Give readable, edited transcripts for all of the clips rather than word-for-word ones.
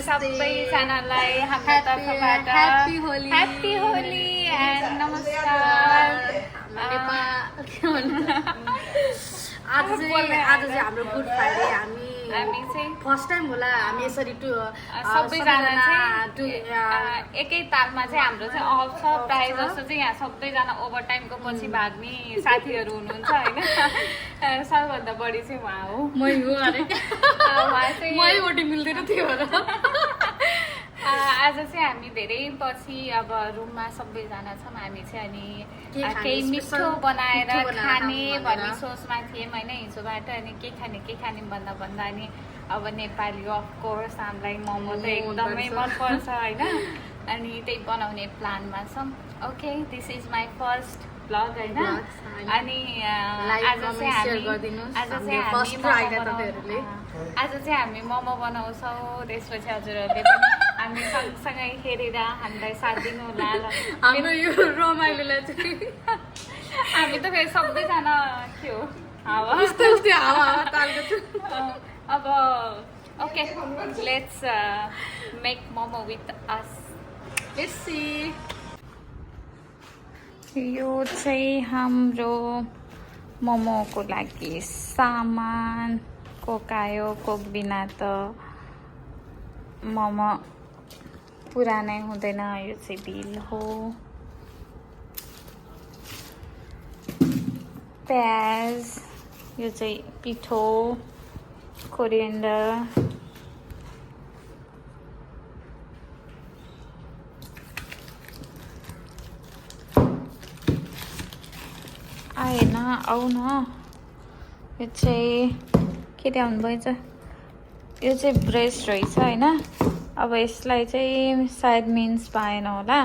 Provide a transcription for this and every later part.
सबैजनालाई हाम्रो तर्फबाट ह्याप्पी होली एन्ड नमस्कार। आज चाहिँ हाम्रो गुड फ्राइडे। हामी चाहिँ फर्स्ट टाइम होला हामी यसरी सबैजना चाहिँ एकै तालमा चाहिँ हाम्रो चाहिँ अफ छ। प्रायः जस्तो चाहिँ यहाँ सबैजना ओभर टाइमको पछि भाग्ने साथीहरू हुनुहुन्छ होइन। सबभन्दा बढी चाहिँ उहाँ हो, मै हो अरे उहाँ चाहिँ मै ओटी मिल्दैन थियो र आज चाहिँ हामी धेरै पछि अब रुममा सबैजना छौँ। हामी चाहिँ अनि केही मिठो बनाएर खाने भन्ने सोचमा थियौँ होइन हिजोबाट। अनि के खाने भन्दा अनि अब नेपाली अफकोर्स हामीलाई मोमो त एकदमै मनपर्छ होइन। अनि त्यही बनाउने प्लानमा छौँ। Okay, this is my first vlog होइन। अनि आज चाहिँ हामी मोमो बनाउँछौँ। त्यसपछि हजुरहरूले पनि हामी सँगसँगै हेरेर हामीलाई साथ दिनु होला। हाम्रो यो रमाइलोलाई चाहिँ हामी त फेरि सबैजना के हो हावा अब okay, let's make momo with us. यो चाहिँ हाम्रो मोमोको लागि सामान। कोक आयो, कोक बिना त मोमो पुरा नै हुँदैन। यो चाहिँ बिल हो। प्याज, यो चाहिँ पिठो, कोरिएन्डर, आएन आऊ न। यो चाहिँ के ल्याउनु भएछ? यो चाहिँ ब्रेस्ट रहेछ होइन। अब यसलाई चाहिँ सायद मिन्स पाएन होला।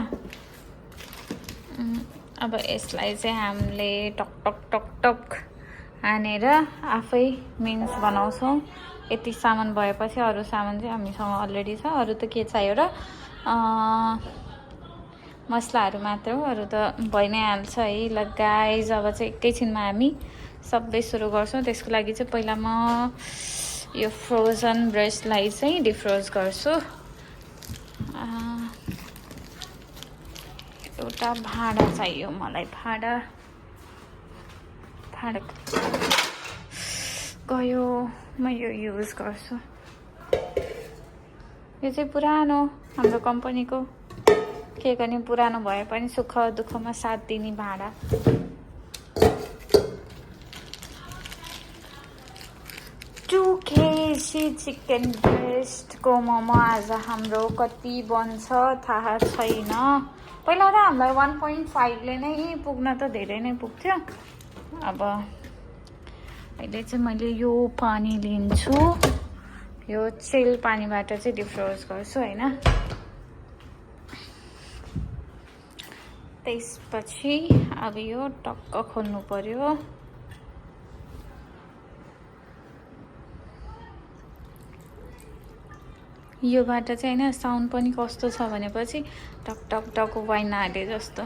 अब यसलाई चाहिँ हामीले टक टक टक टक हानेर आफै मिन्स बनाउँछौँ। यति सामान भएपछि अरू सामान चाहिँ हामीसँग अलरेडी छ। अरू त के चाहियो र मसलाहरू मात्र हो, अरू त भइ नै हाल्छ है। ल गाइज, अब चाहिँ एकैछिनमा हामी सबै सुरु गर्छौँ। त्यसको लागि चाहिँ पहिला म यो फ्रोजन ब्रेस्टलाई चाहिँ डिफ्रोज गर्छु। एउटा भाँडा चाहियो मलाई। भाँडा गयो, म यो युज गर्छु। यो चाहिँ पुरानो हाम्रो कम्पनीको, के गर्ने पुरानो भए पनि सुख दुःखमा साथ दिने भाँडा। चिकन ब्रेस्टको मोमो आज हाम्रो कति बन्छ थाहा छैन। पहिला त हामीलाई 1.5ले नै पुग्न त धेरै नै पुग्थ्यो। अब अहिले चाहिँ मैले यो पानी लिन्छु। यो चिल पानीबाट चाहिँ डिफ्रोज गर्छु होइन। त्यसपछि अब यो टक्क खोल्नु पर्यो। योबाट चाहिँ होइन साउन्ड पनि कस्तो छ भनेपछि टक टक टक वाइन हाले जस्तो।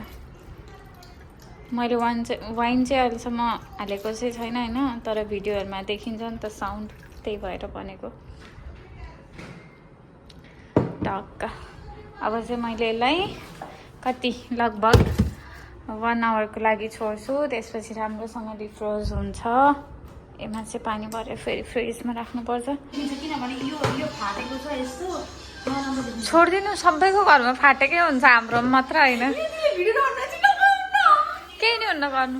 मैले वाइन चाहिँ अहिलेसम्म हालेको चाहिँ छैन होइन, तर भिडियोहरूमा देखिन्छ नि त साउन्ड, त्यही भएर भनेको। टक्क अब चाहिँ मैले यसलाई कति लगभग 1 आवरको लागि छोड्छु। त्यसपछि राम्रोसँग डिफ्रोज हुन्छ। यसमा चाहिँ पानी भरेर फेरि फ्रिजमा राख्नुपर्छ। किनभने यो फाटेको छ यस्तो। छोडिदिनु, सबैको घरमा फाटेकै हुन्छ, हाम्रो मात्र होइन। केही नि हुन्न गर्नु,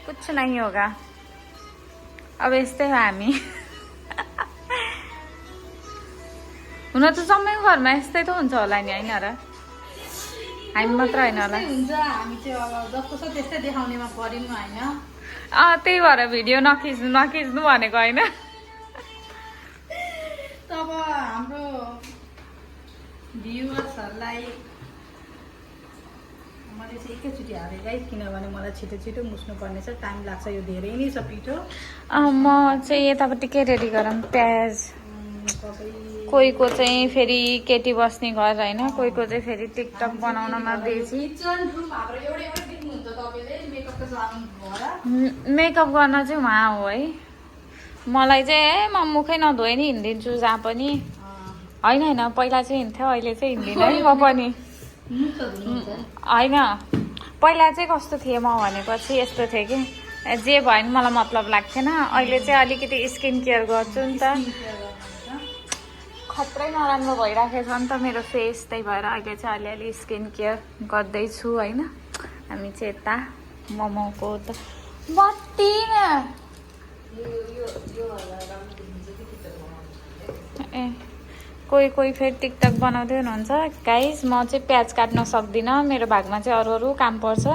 कुछ नहीं होगा। अब यस्तै हो हामी। हुन त सबैको घरमा यस्तै त हुन्छ होला नि होइन र? हामी मात्र होइन होला। हामी चाहिँ अब जस्तो छ त्यस्तै देखाउनेमा पर्यौँ होइन। त्यही भएर भिडियो नखिच्नु भनेको होइन। तब हाम्रो भ्युवर्सहरूलाई मैले चाहिँ एकैचोटि हालेँ गाइस, किनभने मलाई छिटो मुस्नुपर्ने छ, टाइम लाग्छ। यो धेरै नै छ पिठो। म चाहिँ यतापट्टि के रेडी गरौँ? प्याज। कोहीको चाहिँ फेरि केटी बस्ने घर होइन, कोहीको चाहिँ फेरि टिकटक बनाउनमा बेसी। मेकअप गर्न चाहिँ उहाँ हो है। मलाई चाहिँ म मुखै नधोए नि हिँडिदिन्छु जहाँ पनि होइन पहिला चाहिँ हिँड्थ्यो अहिले चाहिँ हिँड्दिनँ है म पनि होइन पहिला चाहिँ कस्तो थिएँ म भनेपछि यस्तो थिएँ कि जे भयो नि मलाई मतलब लाग्थेन अहिले चाहिँ अलिकति स्किन केयर गर्छु नि त खत्रै नराम्रो भइराखेको छ नि त मेरो फेस त्यही भएर अहिले चाहिँ अलिअलि स्किन केयर गर्दैछु होइन हामी चाहिँ यता मोमोको त बत्ती ए कोही कोही फेरि टिकटक बनाउँदै हुनुहुन्छ गाइस म चाहिँ प्याज काट्न सक्दिनँ मेरो भागमा चाहिँ अरू अरू काम पर्छ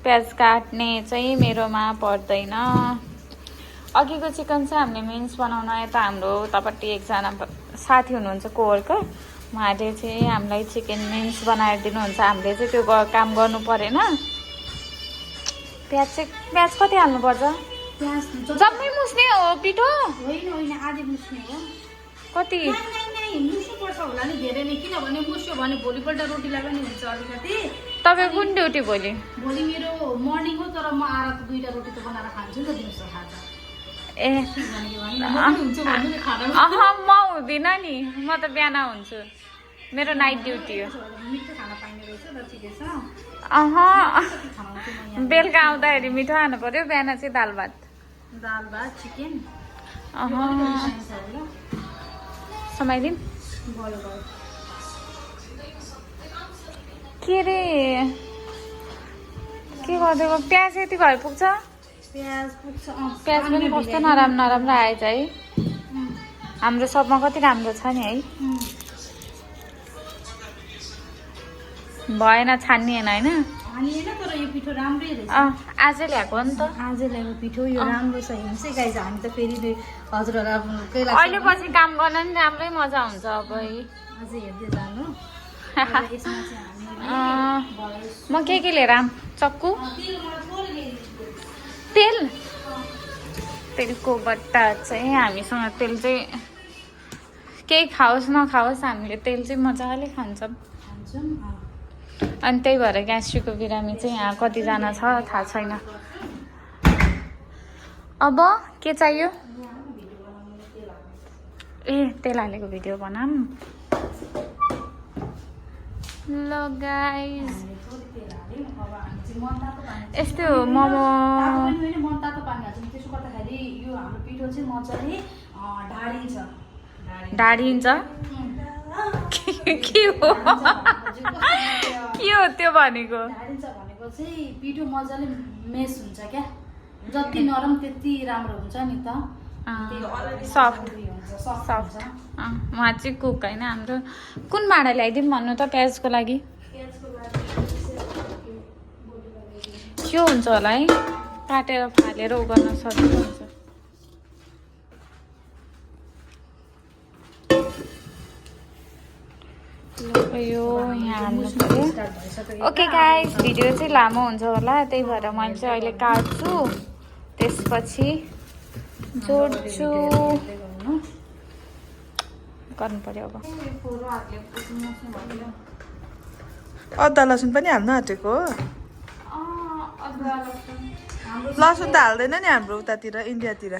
प्याज काट्ने चाहिँ मेरोमा पर्दैन अघिको चिकन चाहिँ हामीले मिन्स बनाउन यता हाम्रो उतापट्टि एकजना साथी हुनुहुन्छ कोवर्कर उहाँले चाहिँ हामीलाई चिकन मिन्स बनाएर दिनुहुन्छ हामीले चाहिँ त्यो काम गर्नु परेन प्याज कति हाल्नुपर्छ जम्मै मुस्ने हो पिठो होइन आधी मुस्ने हो कति मुस्नुपर्छ होला नि धेरै नै किनभने मुस्यो भने भोलिपल्ट रोटीलाई पनि हुन्छ अलिकति तपाईँ कुन ड्युटी भोलि मेरो मर्निङ हो तर म आएर त 2टा रोटी त बनाएर खान्छु नि त दिउँसो खाजा ए म हुँदिनँ नि म त बिहान हुन्छु मेरो नाइट ड्युटी हो मिठो खाना पाइने रहेछ र ठिकै छ बेलुका आउँदाखेरि मिठो खानु पर्यो बिहान चाहिँ दाल भात चिकन समाइदिउँ के अरे के गरिदिएको प्याज यति भए पुग्छ प्याज पनि कस्तो नराम्रो आएछ है हाम्रो सबमा कति राम्रो छ नि है भएन छानिएन होइन तर यो पिठो राम्रै रहेछ आज ल्याएको हो नि त आज ल्याएको पिठो यो राम्रो छ हिँड्छ गाइज हामी त फेरि हजुरहरूलाई अहिले पछि काम गर्न नि राम्रै मजा हुन्छ अब है अझै हेर्दै जानु म के लिएर आऊँ चक्कु तेलको बट्टा चाहिँ हामीसँग तेल चाहिँ केही खाओस् नखाओस् हामीले तेल चाहिँ मजाले खान्छौँ अनि त्यही भएर ग्यास्ट्रिकको बिरामी चाहिँ यहाँ कतिजना छ थाहा छैन अब के चाहियो ए तेल हालेको भिडियो बनाऊँ ल गाइस यस्तै हो मोमो ढाडिन्छ के हो त्यो भनेको चाहिँ पिठो मजाले मेस हुन्छ क्या जति नरम त्यति राम्रो हुन्छ नि त सफ्ट उहाँ चाहिँ कुक होइन हाम्रो कुन भाँडा ल्याइदिउँ भन्नु त प्याजको लागि के हुन्छ होला है काटेर फालेर उ गर्न सजिलो हुन्छ यो यहाँ हाल्नु पर्यो ओके गाइस भिडियो चाहिँ लामो हुन्छ होला त्यही भएर मैले चाहिँ अहिले काट्छु त्यसपछि जोड्छु गर्नु पर्यो अब अदुवा लसुन पनि हाल्नु आँटेको हो लसुन त हाल्दैन नि हाम्रो उतातिर इन्डियातिर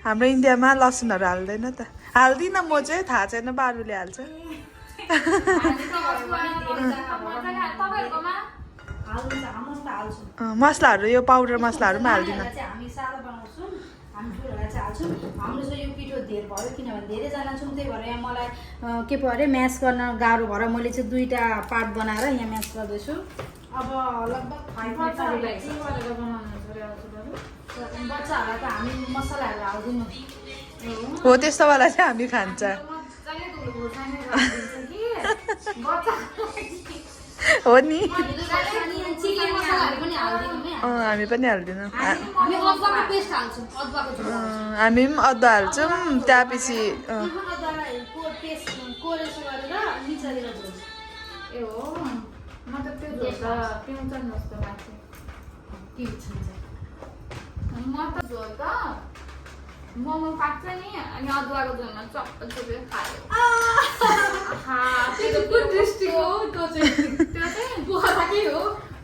हाम्रो इन्डियामा लसुनहरू हाल्दैन त हाल्दिनँ म चाहिँ थाहा छैन बारुले हाल्छ मसलाहरू यो पाउडर मसलाहरू पनि हाल्दिनँ हाम्रो चाहिँ यो पिठो धेर भयो किनभने धेरैजना छौँ त्यही भएर यहाँ मलाई के पो अरे म्यास गर्न गाह्रो भएर मैले चाहिँ 2टा पार्ट बनाएर यहाँ म्यास गर्दैछु अब लगभग 5 बच्चाहरूलाई त हामी मसलाहरू हाल्दैनौँ हो त्यस्तोवाला चाहिँ हामी खान्छ हो नि हामी पनि हाल्दैनौँ हामी पनि अदुवा हाल्छौँ त्यसपछि मोमो पाक्छ नि अनि अदुवाको झोलमा चप्पल चुपेर खायो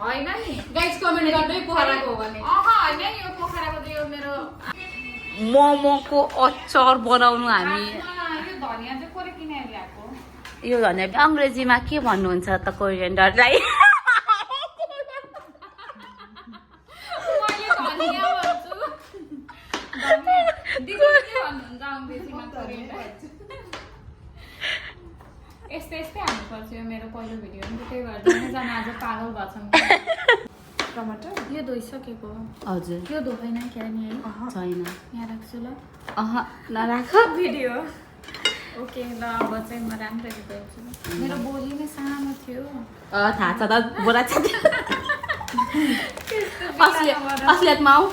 होइन नि गाइस कमेन्ट गर्दै पोखराको हो भने होइन यो पोखराको त यो मेरो मोमोको अचार बनाउनु हामी यो धनियाँ चाहिँ कसले किनेर ल्याएको? यो धनियाँ अङ्ग्रेजीमा के भन्नुहुन्छ त कोरिएन्डरलाई मैले धनियाँ भन्छु। धनियाँ दिदीले के भन्नुहुन्छ अङ्ग्रेजीमा कोरिएन्डर? यस्तै हाल्नुपर्छ यो मेरो पहिलो भिडियो हो नि त्यही भएर दुईजना आज पागल भएछन्। टमाटर यो धोइसकेको हो। हजुर यो धोएन क्या नि है? छैन यहाँ राख्छु ल। नराख भिडियो ओके ल अब चाहिँ म राम्ररी बोल्छु। मेरो बोली नै सानो थियो। थाहा छ त बोला छ असलियतमा आऊ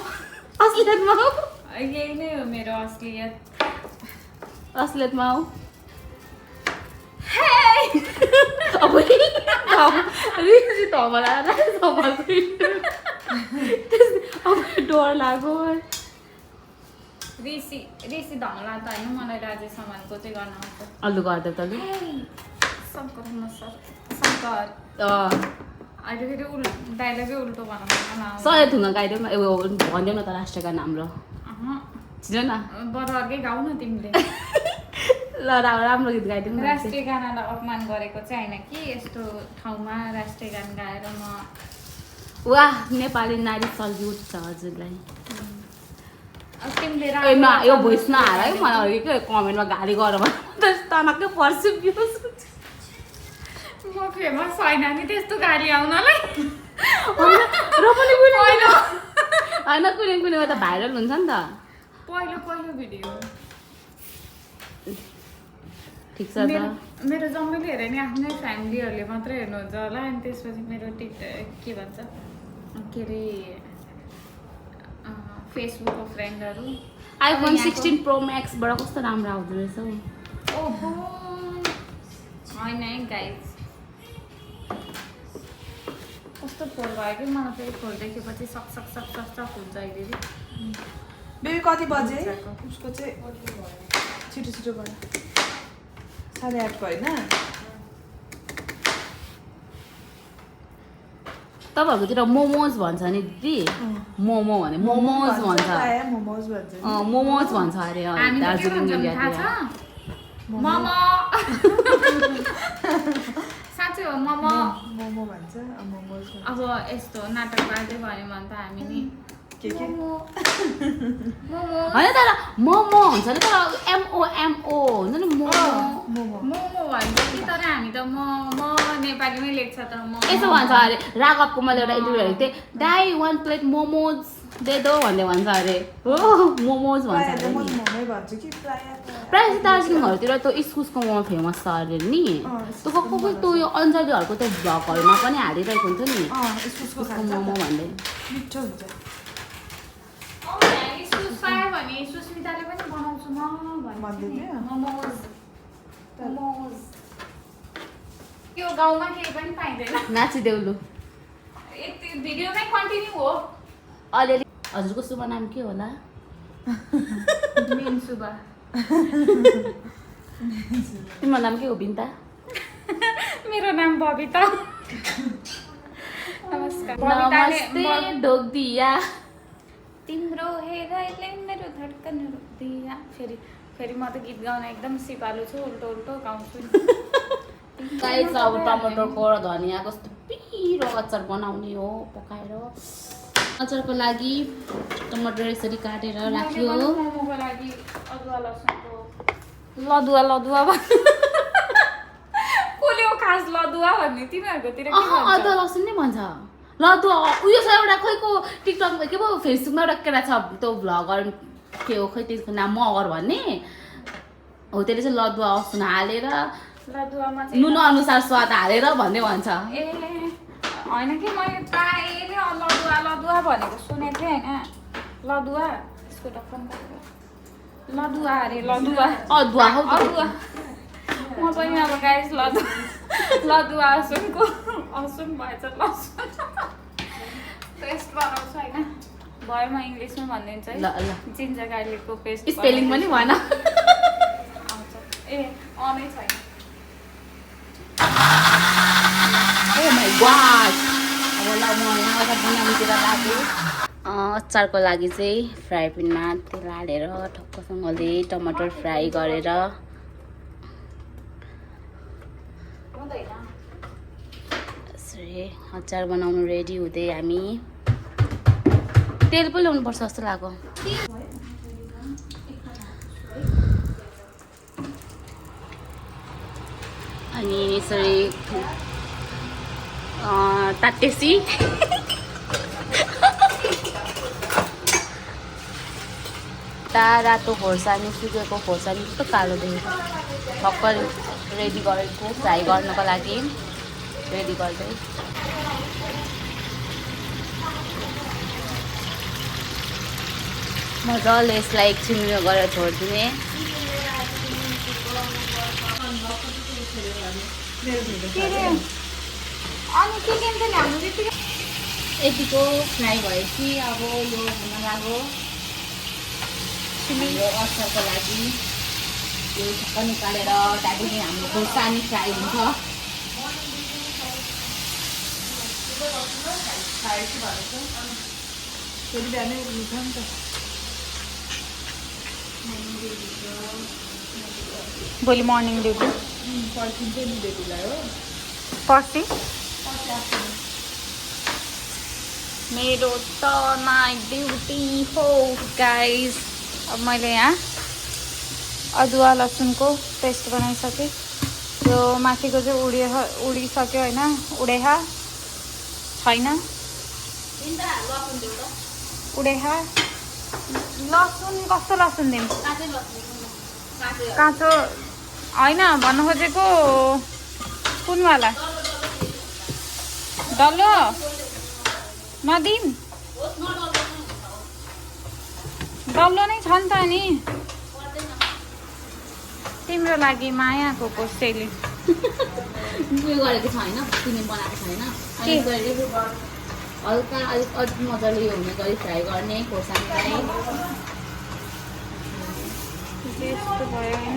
यही नै हो मेरो असलियत। असलियतमा आऊ अब रिसी त मलाई अब डर लाग्यो ऋषि धमला त होइन मलाई राजेश समानको चाहिँ गर्न आउँछ। अल्लु गरिदेऊ त लु शङ्कर अहिले फेरि डाइलगै उल्टो बनाउनु सय थुङ्गा गाइदेऊ न भनिदेऊ न त राष्ट्रिय गान हाम्रो छिटो न बरु अर्कै गाउ न तिमीले। ल राम्रो गीत गाइदेऊ न राष्ट्रिय गानालाई अपमान गरेको चाहिँ होइन कि यस्तो ठाउँमा राष्ट्रिय गान गाएर म वाह नेपाली नारी सल्युट छ हजुरलाई अब तिमीले यो भोइस नहाल है मलाई के कमेन्टमा गाली गर तनक्कै पर्छु भ्युज म फेमस छैन नि त्यस्तो गाली आउनलाई। र पनि होइन कुनै त भाइरल हुन्छ नि त पहिलो भिडियो ठिक छ त मेरो जम्मैले हेरेँ नि आफ्नै फ्यामिलीहरूले मात्रै हेर्नुहुन्छ होला अनि त्यसपछि मेरो के भन्छ के अरे फेसबुकको फ्रेन्डहरू आइफोन 16 प्रो म्याक्सबाट कस्तो राम्रो आउँदो रहेछ हौ ओहो होइन है गाइज कस्तो फोन भयो कि मलाई फेरि फोन देखेपछि सक हुन्छ अहिले बेबी कति बजे उसको चाहिँ छिटो भयो 8:30 को होइन तपाईँहरूकोतिर मोमोज भन्छ नि दिदी मोमो भने मोमोज भन्छ मोमोज भन्छ अरे दार्जिलिङ इन्डियातिर मोमो साँच्चै हो मोमो भन्छ मोमोज अब यस्तो नाटक बाजे भन्यो भने त हामी नि मोमो होइन तर मोमो हुन्छ नि तर MOMO हुन्छ नि मोमो भन्छ कि तर हामी त म नेपालीमै लेख्छ त म यसो भन्छ अरे राघवको मैले एउटा इन्टरभ्यू हेरेको थिएँ दाई 1 प्लेट मोमोज दे दो भन्ने भन्छ अरे हो मोमोज भन्छ अरे नि प्रायः जस्तो दार्जिलिङहरूतिर त्यो इस्कुसको मोमो फेमस छ अरे नि त्यो त्यो यो अन्जलीहरूको त्यो भ्लगहरूमा पनि हालिरहेको हुन्छ नि इस्कुसको मोमो भन्दै मिठो हुन्छ इस्कुस पायो भने सुस्मिताले पनि बनाउँछु म भन्दै थियो मोमोज यो गाउँमा केही पनि पाइँदैन नाचिदेऊ लु यति भिडियोमै कन्टिन्यू हो अलिअलि हजुरको शुभ नाम के होला मेन सुबा तिम्रो नाम के हो बिन्ता मेरो नाम बबिता नमस्कार नमस्ते ढोक्दिया तिम्रो हेराइले मेरो धड्कन रोक्दिया फेरि म त गीत गाउन एकदम सिपालु छु उल्टो गाउँछु गाइस अब टमाटरको र धनियाँ कस्तो पिरो अचार बनाउने हो पकाएर अचारको लागि टमाटर यसरी काटेर राख्यो मोमोको लागि अदुवा लसुनको लदुवा कसले हो खास लदुवा भन्ने तिमीहरूकोतिर के भन्छ अदुवा लसुन नै भन्छ लदुवा उयो छ एउटा खैको टिकटकमा के पो फेसबुकमा एउटा केटा छ त्यो भ्लगर के हो खै त्यसको नाम मगर भन्ने हो त्यसले चाहिँ लदुवा लसुन हालेर लदुवामा चाहिँ नुन अनुसार स्वाद हालेर भन्ने भन्छ ए होइन कि मैले प्रायः नै लदुवा भनेको सुनेको थिएँ होइन लदुवा त्यसको टक्कन लदुवा अरे लदुवा अदुवा हौ अदुवा म पनि अब गाइस लदुवा असुन भएछ लसुन पेस्ट बनाउँछु होइन भयो म इङ्ग्लिसमा भनिदिन्छु है ल ल जिन्जर गार्लिकको पेस्ट स्पेलिङ पनि भन आउँछ ए अनै छैन Oh my god! Wala mo, yung mga बनाउनुतिर लाग्यो अचारको लागि चाहिँ फ्राई प्यानमा तेल हालेर ठक्कसँगले टमाटर फ्राई गरेर यसरी अचार बनाउनु रेडी हुँदै हामी तेल पो ल्याउनुपर्छ जस्तो लाग्यो। अनि यसरी तातेसी रातो खोर्सानी सुकेको खोर्सानी कस्तो कालो देखेको भर्खर रेडी गरेको फ्राई गर्नको लागि रेडी गर्दै मजाले यसलाई एकछिन उयो गरेर छोडिदिने। यतिको फ्राई भएपछि अब यो हुन लाग्यो यो अचारको लागि यो ढक्क निकालेर त्यहाँदेखि हाम्रो खोर्सानी फ्राई हुन्छ। भोलि मर्निङ ड्युटी पर्सि मेरो त नाइट ड्युटी हो गाइस। अब मैले यहाँ अदुवा लसुनको पेस्ट बनाइसकेँ। त्यो माथिको चाहिँ उडिसक्यो होइन, उडेहा छैन उडेहा। लसुन कस्तो लसुन दिउँ? काँचो होइन भन्नु खोजेको कुनवाला डल्लो नदिम डल्लो नै छ नि त नि तिम्रो लागि मायाको कोसेली उयो गरेको छैन, तिमी बनाएको छैन। हल्का अलिक अझ मजाले यो हुने गरी फ्राई गर्ने खोर्सानीलाई। यस्तो भयो होइन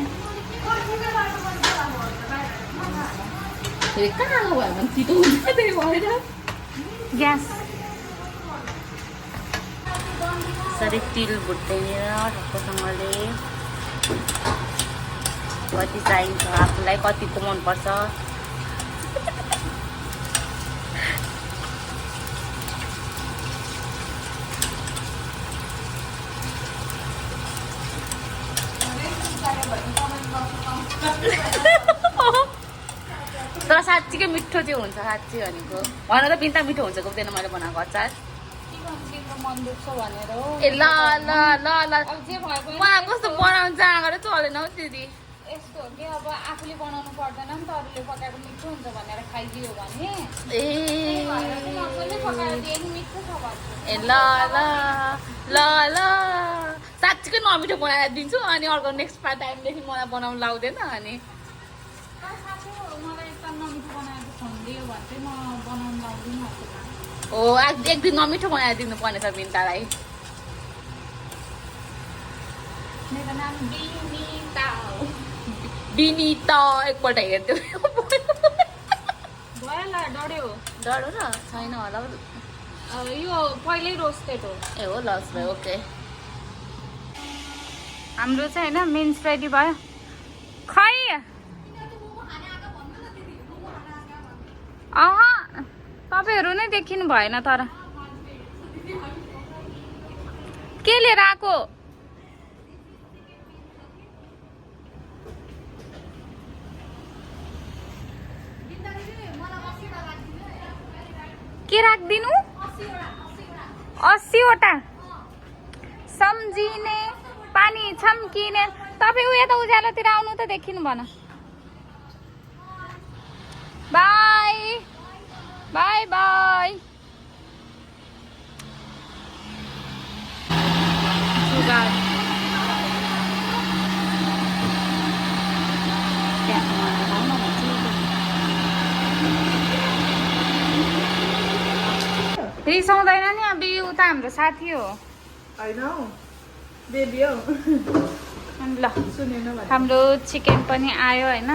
फेरि कहाँ भयो भने छिटो हुन्छ त्यही भएर ग्यास सरी तिल भुटेर ढक्कसँगले कति चाहिन्छ आफूलाई कतिको मनपर्छ तर साँच्चीकै मिठो चाहिँ हुन्छ। साँच्ची भनेको भन त बिन्ता मिठो हुन्छ गउँदैन मैले बनाएको अचार। मन दुख्छ भनेर हो। ए ल ल ल ल मलाई कस्तो बनाउनु जाँगर चलेन हौ दिदी। यस्तो हो कि अब आफूले बनाउनु पर्दैन नि त, अरूले पकाएको मिठो हुन्छ भनेर खाइदियो भने ए पकाएर दिए नि मिठो छ भन्छु। ए ल ल ल ल साँच्चीकै नमिठो बनाएर दिन्छु अनि अर्को नेक्स्ट टाइमदेखि मलाई बनाउनु लाउँदैन। अनि मलाई एकदम नमिठो बनाएर खुवाइदियो भने चाहिँ म बनाउनु लाउँदिनँ। ओ एक दिन नमिठो बनाएर दिनु पर्ने छ बिन्तालाई। मेरो नाम बिनिता हो। बिनिता एकपल्ट हेर्थ्यो भयो ल डढ्यो डर हो र छैन होला यो पहिल्यै रोस्टेड हो। ए हो लस भयो ओके। हाम्रो चाहिँ होइन मेन्स रेडी भयो खै तपाईँहरू नै देखिनु भएन तर के लिएर आएको? के राखिदिनु? 80वटा सम्झिने पानी छम्किने। तपाईँ उयो त उज्यालोतिर आउनु त देखिनु भन। By by by. रिसाउँदैन नि अब यो त हाम्रो साथी हो होइन बेबी हो। अनि ल हाम्रो चिकन पनि आयो होइन।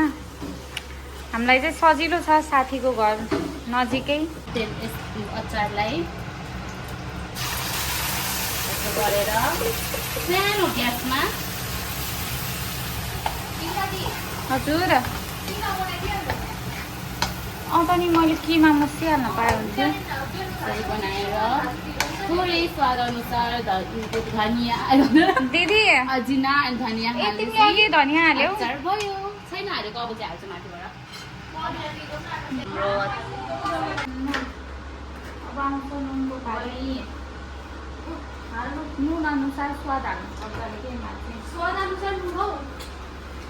हामीलाई चाहिँ सजिलो छ साथीको घर नजिकै। अचारलाई गरेर सानो ग्यासमा हजुर अन्त नि मैले केमा मसिहाल्न पाए हुन्थ्यो बनाएर थोरै स्वाद अनुसार धनिया दिदी अजिना अनि धनिया ए तिमी अघि धनियाँ हाल्यौ अचार भयो छैन हालेको अब चाहिँ हाल्छु माथिबाट अब आउँछ नुनको पानी नुन अनुसार स्वाद हाल्नुपर्छ अरे के माथि स्वाद अनुसार नुन हौ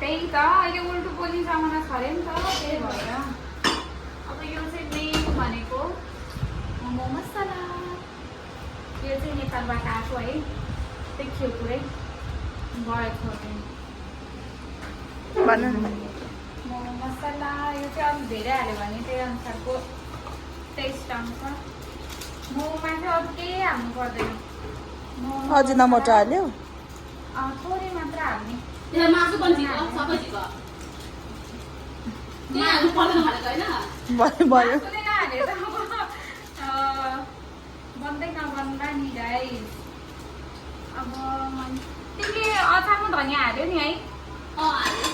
त्यही त अहिले उल्टो बोली जमाना छ अरे नि त त्यही भएर अब यो चाहिँ मेन भनेको मोमो मसला यो चाहिँ नेपालबाट आएको है देखियो पुरै गएको भन मोमो मसला यो चाहिँ अलिक धेरै हाल्यो भने त्यही अनुसारको टेस्ट आउँछ मोमोमा चाहिँ अरू केही हाल्नु पर्दैन अजिनामोटो हाल्यो थोरै मात्र हाल्ने त्यसमा मासु पनि झिक सबै झिक त्यहाँ हाल्नु पर्दैन भनेको होइन भयो मासुले नहाले त बन्दै नबन्दा नि गाइस अब तिमीले अचारमा धनियाँ हाल्यो नि है हाल्यो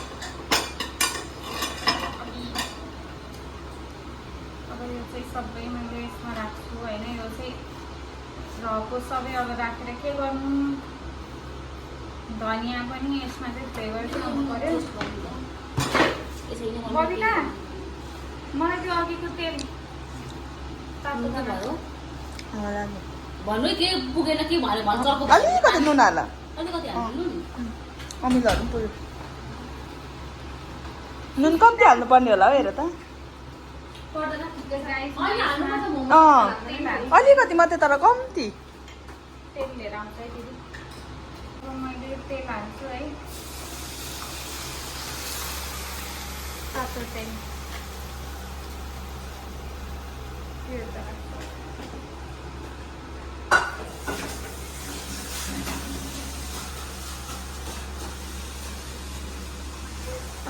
अब यो चाहिँ सबै मैले यसमा राख्छु होइन यो चाहिँ रको सबै अब राखेर के गर्नु धनियाँ पनि यसमा चाहिँ फ्लेभर आउनु पर्यो बबिता मलाई त्यो अघिको तेल तातो भयो होला नि। भन्नु के पुगेन के भन्यो भन्छ अलिकति नुन हाल अलिकति हाल्नु अमिलोहरू पनि पुग्यो नुन कम्ती हाल्नुपर्ने होला हौ हेर त पर्दैन राइस अनि हाल्नुपर्छ मोमो अलिकति मात्रै तर कम्ती तेल लिएर आउँछ है दिदी अब मैले तेल हाल्छु है तातो तेल त्यो त राख्छु।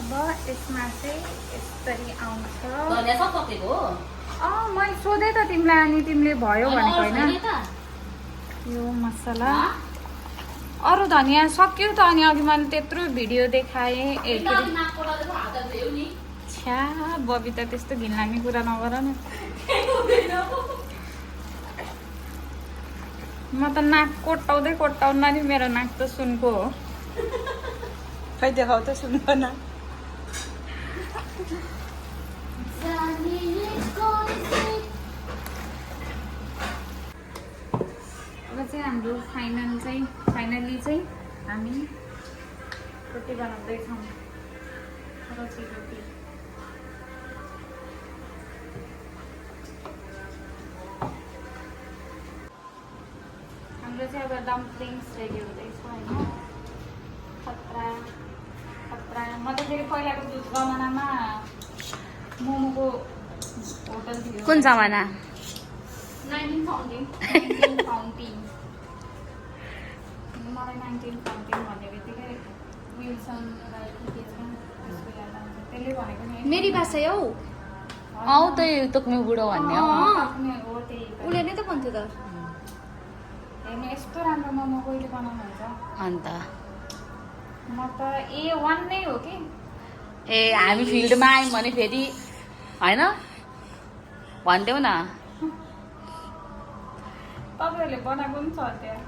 अब यसमा चाहिँ यसरी आउँछ धनिया सब पकेको हो मैले सोधेँ त तिमीलाई अनि तिमीले भयो भनेको होइन छैन त यो मसला अरू धनियाँ सक्यो त अनि अघि मैले त्यत्रो भिडियो देखाएँ छ्या बबिता त्यस्तो घिनलाग्ने कुरा नगर न म त नाक कोट्टाउँदै कोट्टाउँदा नि मेरो नाक त सुनको हो खै देखाउ त सुन्नु न अब चाहिँ हाम्रो फाइनली चाहिँ हामी रोटी बनाउँदैछौँ रोटी हाम्रो चाहिँ अब डम्प्लिङ्स रेडी हुँदैछ होइन खतरा म त फेरि पहिलाको जमानामा मोमोको होटल थियो कुन जमाना 19 फाउन्टिङ मलाई 19 फाउन्टिङ भन्ने बित्तिकै विल्सन के छ त्यसको याद आउँछ त्यसले भनेको नि मेरी भाषा हौ आऊ त तोक्मे बुढो भन्ने हो हो त्यही उसले नै त भन्थ्यो त हेर्नु यस्तो राम्रो मोमो कहिले बनाउनुहुन्छ अन्त म त A1 नै हो कि ए हामी फिल्डमा आयौँ भने फेरि होइन भनिदेऊ न तपाईँहरूले बनाएको पनि छ त्यहाँ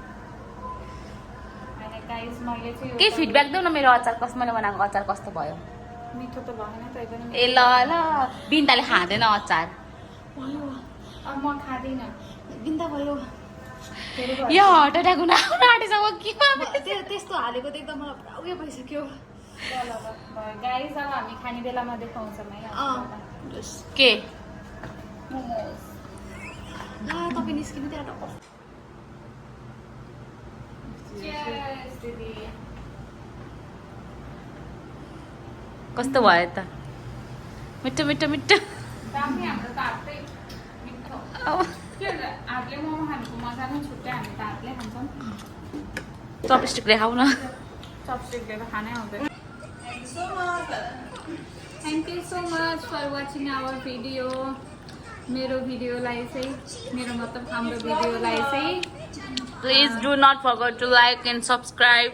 होइन गाइस मैले चाहिँ केही फिडब्याक देऊ न मेरो अचार मैले बनाएको अचार कस्तो भयो मिठो त भएन तै पनि ए ल ल बिन्दाले खाँदैन अचार अब म खाँदिनँ बिन्दा भयो यो हट एट्याक हुन आँटिसक्यो के त्यस्तो हालेको त एकदम मलाई पुरा उयो भइसक्यो ल गाइस अब हामी खाने बेलामा देखाउँछौँ है के मोमोज तपाईँ निस्किनु त्यहाँ Cheers, दिदी कस्तो भयो त मिठो मिठो मिठो दामी हाम्रो त हातै मिठो के हातले मोमो खानुको मजा नै छुट्टै हामी त हातले खान्छौँ चपस्टिकले खाऊ न चपस्टिकले त खानै आउँदैन thank you so much for watching our video मेरो भिडियोलाई चाहिँ मेरो मतलब हाम्रो भिडियोलाई चाहिँ Please do not forget to like and subscribe.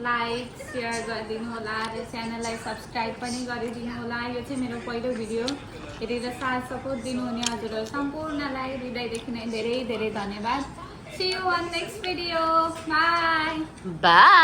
Like share गरिदिनु होला र च्यानललाई सब्सक्राइब पनि गरिदिनु होला। यो चाहिँ मेरो पहिलो भिडियो हेरेर साथ सपोर्ट दिनुहुने हजुरहरू सम्पूर्णलाई हृदयदेखि नै धेरै धेरै धन्यवाद। See you on next video. Bye. Bye.